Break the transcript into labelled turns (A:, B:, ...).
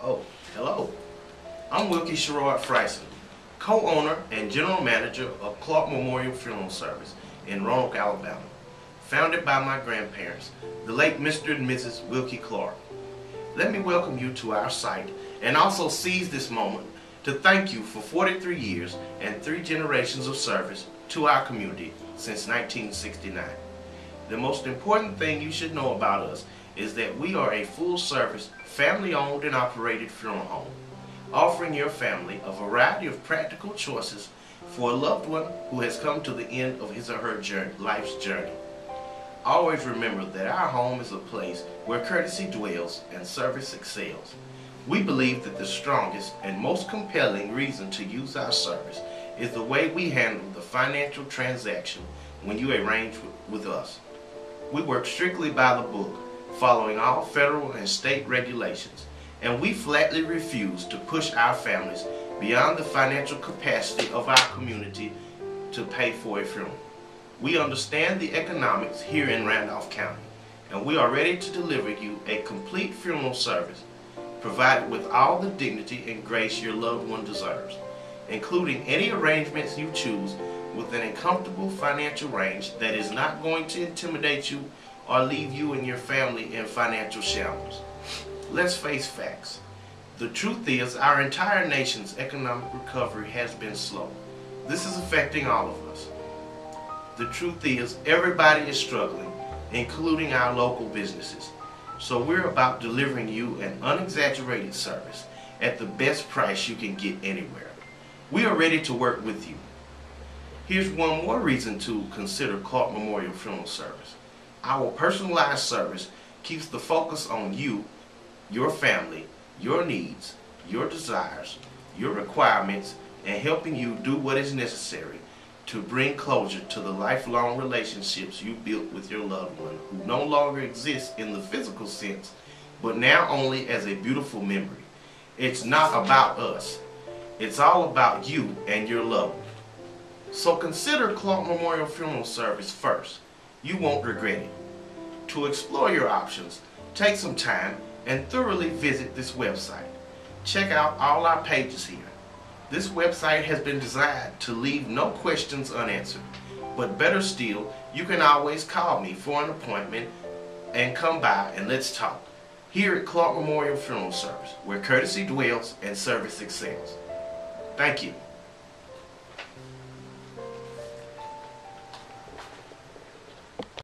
A: Oh, hello. I'm Wilkie Sherrod Freisen, co-owner and general manager of Clark Memorial Funeral Service in Roanoke, Alabama, founded by my grandparents, the late Mr. and Mrs. Wilkie Clark. Let me welcome you to our site and also seize this moment to thank you for 43 years and 3 generations of service to our community since 1969. The most important thing you should know about us is that we are a full-service, family-owned and operated funeral home, offering your family a variety of practical choices for a loved one who has come to the end of his or her life's journey. Always remember that our home is a place where courtesy dwells and service excels. We believe that the strongest and most compelling reason to use our service is the way we handle the financial transaction when you arrange with us. We work strictly by the book, following all federal and state regulations, and we flatly refuse to push our families beyond the financial capacity of our community to pay for a funeral. We understand the economics here in Randolph County, and we are ready to deliver you a complete funeral service provided with all the dignity and grace your loved one deserves, including any arrangements you choose within a comfortable financial range that is not going to intimidate you or leave you and your family in financial shambles. Let's face facts. The truth is, our entire nation's economic recovery has been slow. This is affecting all of us. The truth is, everybody is struggling, including our local businesses. So we're about delivering you an unexaggerated service at the best price you can get anywhere. We are ready to work with you. Here's one more reason to consider Clark Memorial Funeral Service. Our personalized service keeps the focus on you, your family, your needs, your desires, your requirements, and helping you do what is necessary to bring closure to the lifelong relationships you built with your loved one who no longer exists in the physical sense, but now only as a beautiful memory. It's not about us. It's all about you and your loved one. So consider Clark Memorial Funeral Service first. You won't regret it. To explore your options, take some time and thoroughly visit this website. Check out all our pages here. This website has been designed to leave no questions unanswered, but better still, you can always call me for an appointment and come by and let's talk. Here at Clark Memorial Funeral Service, where courtesy dwells and service excels. Thank you.